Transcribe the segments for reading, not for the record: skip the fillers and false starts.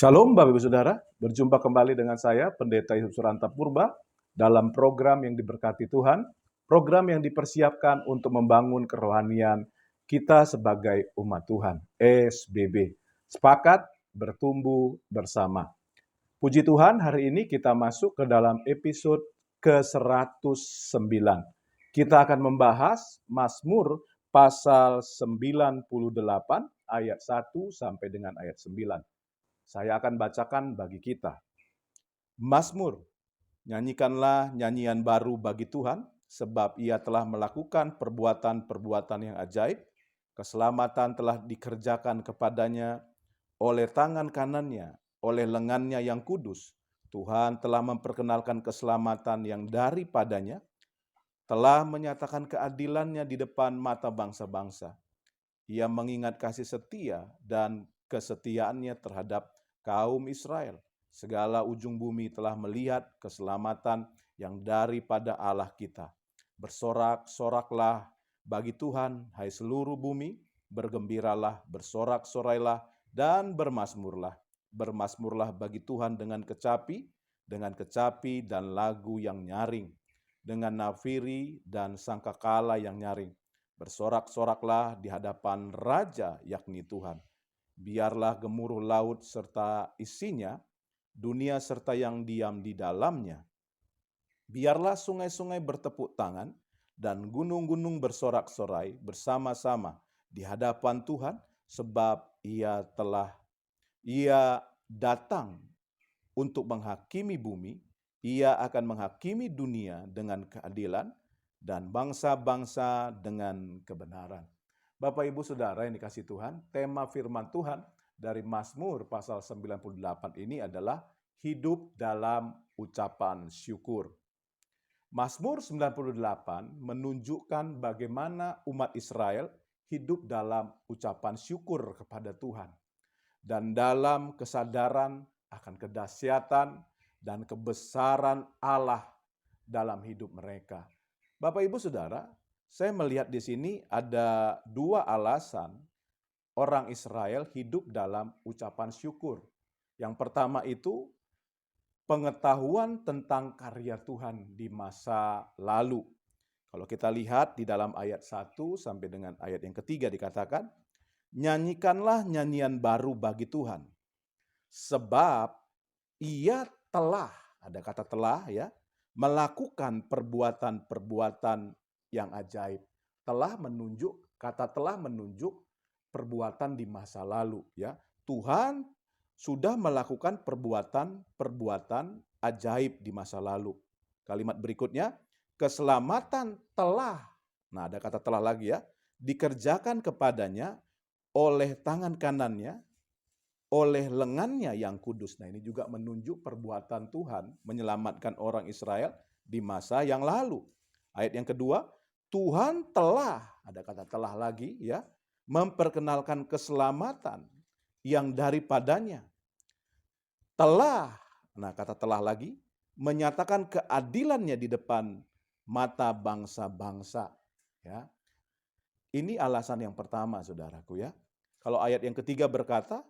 Shalom Bapak Ibu Saudara, berjumpa kembali dengan saya Pendeta Yusuf Suranta Purba dalam program yang diberkati Tuhan, program yang dipersiapkan untuk membangun kerohanian kita sebagai umat Tuhan, SBB. Sepakat bertumbuh bersama. Puji Tuhan, hari ini kita masuk ke dalam episode ke-109. Kita akan membahas Mazmur pasal 98 ayat 1 sampai dengan ayat 9. Saya akan bacakan bagi kita. Mazmur, nyanyikanlah nyanyian baru bagi Tuhan, sebab Ia telah melakukan perbuatan-perbuatan yang ajaib. Keselamatan telah dikerjakan kepadanya oleh tangan kanannya, oleh lengannya yang kudus. Tuhan telah memperkenalkan keselamatan yang daripadanya, telah menyatakan keadilannya di depan mata bangsa-bangsa. Ia mengingat kasih setia dan kesetiaannya terhadap kaum Israel. Segala ujung bumi telah melihat keselamatan yang daripada Allah kita. Bersorak-soraklah bagi Tuhan, hai seluruh bumi, bergembiralah, bersorak-sorailah, dan bermasmurlah. Bermasmurlah bagi Tuhan dengan kecapi dan lagu yang nyaring, dengan nafiri dan sangkakala yang nyaring. Bersorak-soraklah di hadapan Raja, yakni Tuhan. Biarlah gemuruh laut serta isinya, dunia serta yang diam di dalamnya. Biarlah sungai-sungai bertepuk tangan dan gunung-gunung bersorak-sorai bersama-sama di hadapan Tuhan, sebab Ia datang untuk menghakimi bumi. Ia akan menghakimi dunia dengan keadilan dan bangsa-bangsa dengan kebenaran. Bapak Ibu Saudara yang dikasihi Tuhan, tema firman Tuhan dari Mazmur pasal 98 ini adalah hidup dalam ucapan syukur. Mazmur 98 menunjukkan bagaimana umat Israel hidup dalam ucapan syukur kepada Tuhan dan dalam kesadaran akan kedahsyatan dan kebesaran Allah dalam hidup mereka. Bapak Ibu Saudara, saya melihat di sini ada dua alasan orang Israel hidup dalam ucapan syukur. Yang pertama itu pengetahuan tentang karya Tuhan di masa lalu. Kalau kita lihat di dalam ayat 1 sampai dengan ayat yang ketiga dikatakan, nyanyikanlah nyanyian baru bagi Tuhan, sebab Ia telah, ada kata telah ya, melakukan perbuatan-perbuatan yang ajaib. Kata telah menunjuk perbuatan di masa lalu ya. Tuhan sudah melakukan perbuatan-perbuatan ajaib di masa lalu. Kalimat berikutnya, keselamatan telah, nah ada kata telah lagi ya, dikerjakan kepadanya oleh tangan kanannya, oleh lengannya yang kudus. Nah ini juga menunjuk perbuatan Tuhan menyelamatkan orang Israel di masa yang lalu. Ayat yang kedua, Tuhan telah, ada kata telah lagi ya, memperkenalkan keselamatan yang daripadanya. Telah, nah kata telah lagi, menyatakan keadilannya di depan mata bangsa-bangsa. Ya. Ini alasan yang pertama saudaraku ya. Kalau ayat yang ketiga berkata,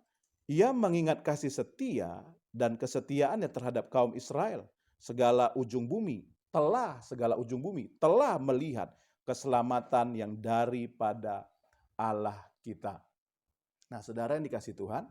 Ia mengingat kasih setia dan kesetiaannya terhadap kaum Israel. Segala ujung bumi telah melihat keselamatan yang daripada Allah kita. Nah, saudara yang dikasihi Tuhan,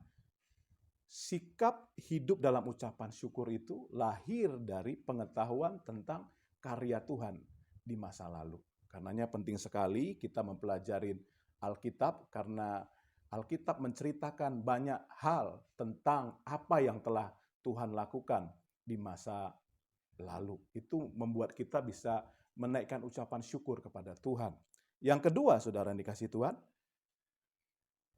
sikap hidup dalam ucapan syukur itu lahir dari pengetahuan tentang karya Tuhan di masa lalu. Karenanya penting sekali kita mempelajari Alkitab karena Alkitab menceritakan banyak hal tentang apa yang telah Tuhan lakukan di masa lalu. Itu membuat kita bisa menaikkan ucapan syukur kepada Tuhan. Yang kedua, saudara yang dikasihi Tuhan,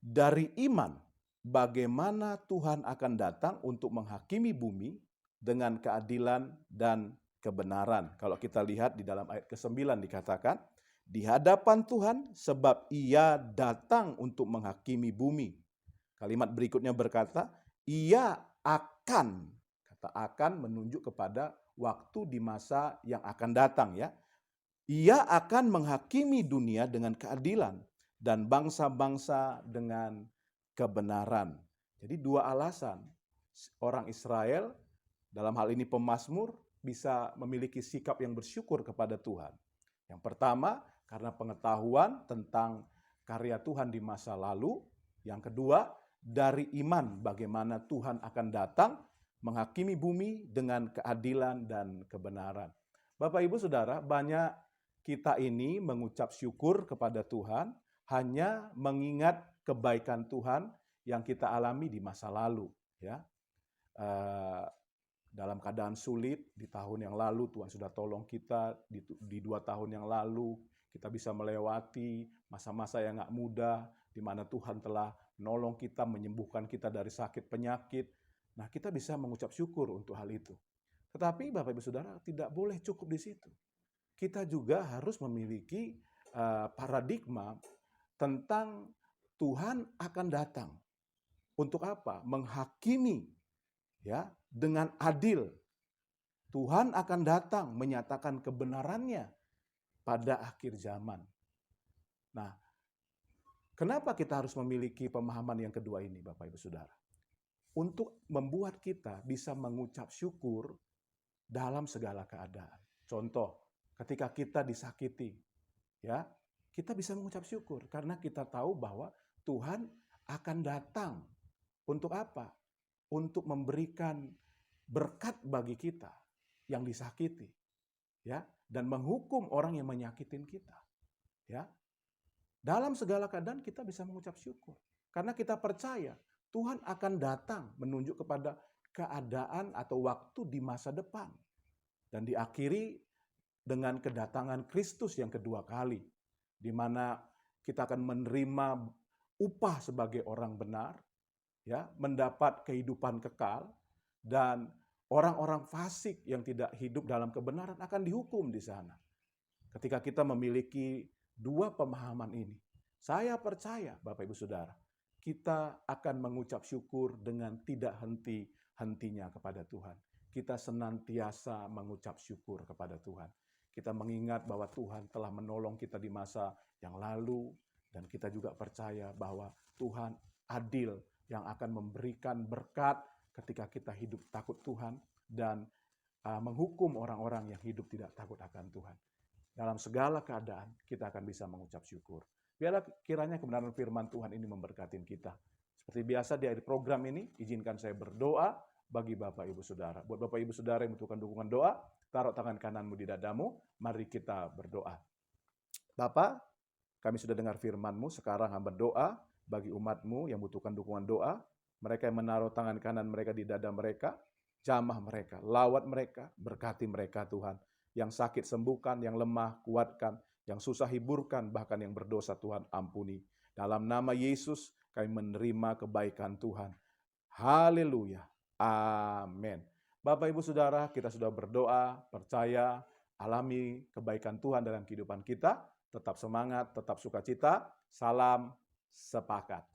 dari iman, bagaimana Tuhan akan datang untuk menghakimi bumi dengan keadilan dan kebenaran. Kalau kita lihat di dalam ayat ke-9 dikatakan, di hadapan Tuhan sebab Ia datang untuk menghakimi bumi. Kalimat berikutnya berkata, Ia akan, kata akan menunjuk kepada waktu di masa yang akan datang ya. Ia akan menghakimi dunia dengan keadilan dan bangsa-bangsa dengan kebenaran. Jadi dua alasan. orang Israel, dalam hal ini pemazmur, bisa memiliki sikap yang bersyukur kepada Tuhan. Yang pertama, karena pengetahuan tentang karya Tuhan di masa lalu. Yang kedua, dari iman bagaimana Tuhan akan datang menghakimi bumi dengan keadilan dan kebenaran. Bapak, Ibu, Saudara, banyak kita ini mengucap syukur kepada Tuhan hanya mengingat kebaikan Tuhan yang kita alami di masa lalu. Ya, dalam keadaan sulit di tahun yang lalu Tuhan sudah tolong kita, di 2 tahun yang lalu kita bisa melewati masa-masa yang gak mudah, di mana Tuhan telah menolong kita, menyembuhkan kita dari sakit penyakit. Nah, kita bisa mengucap syukur untuk hal itu. Tetapi Bapak Ibu Saudara, tidak boleh cukup di situ. Kita juga harus memiliki paradigma tentang Tuhan akan datang. Untuk apa? Menghakimi, ya, dengan adil. Tuhan akan datang menyatakan kebenarannya pada akhir zaman. Nah, kenapa kita harus memiliki pemahaman yang kedua ini, Bapak Ibu Saudara? Untuk membuat kita bisa mengucap syukur dalam segala keadaan. Contoh, ketika kita disakiti, ya, kita bisa mengucap syukur karena kita tahu bahwa Tuhan akan datang. Untuk apa? Untuk memberikan berkat bagi kita yang disakiti, ya, dan menghukum orang yang menyakitin kita, ya. Dalam segala keadaan kita bisa mengucap syukur karena kita percaya Tuhan akan datang menunjuk kepada keadaan atau waktu di masa depan dan diakhiri dengan kedatangan Kristus yang kedua kali, di mana kita akan menerima upah sebagai orang benar, ya, mendapat kehidupan kekal, dan orang-orang fasik yang tidak hidup dalam kebenaran akan dihukum di sana. Ketika kita memiliki dua pemahaman ini, saya percaya Bapak Ibu Saudara, kita akan mengucap syukur dengan tidak henti-hentinya kepada Tuhan. Kita senantiasa mengucap syukur kepada Tuhan. Kita mengingat bahwa Tuhan telah menolong kita di masa yang lalu, dan kita juga percaya bahwa Tuhan adil yang akan memberikan berkat ketika kita hidup takut Tuhan dan menghukum orang-orang yang hidup tidak takut akan Tuhan. Dalam segala keadaan kita akan bisa mengucap syukur. Biarlah kiranya kebenaran firman Tuhan ini memberkati kita. Seperti biasa di akhir program ini, izinkan saya berdoa bagi Bapak Ibu Saudara. Buat Bapak Ibu Saudara yang membutuhkan dukungan doa, taruh tangan kananmu di dadamu, mari kita berdoa. Bapa, kami sudah dengar firman-Mu, sekarang hamba berdoa bagi umat-Mu yang membutuhkan dukungan doa, mereka yang menaruh tangan kanan mereka di dada mereka, jamah mereka, lawat mereka, berkati mereka Tuhan. Yang sakit sembuhkan, yang lemah kuatkan, yang susah hiburkan, bahkan yang berdosa Tuhan ampuni. Dalam nama Yesus kami menerima kebaikan Tuhan. Haleluya. Amin. Bapak Ibu Saudara, kita sudah berdoa, percaya, alami kebaikan Tuhan dalam kehidupan kita. Tetap semangat, tetap sukacita. Salam sepakat.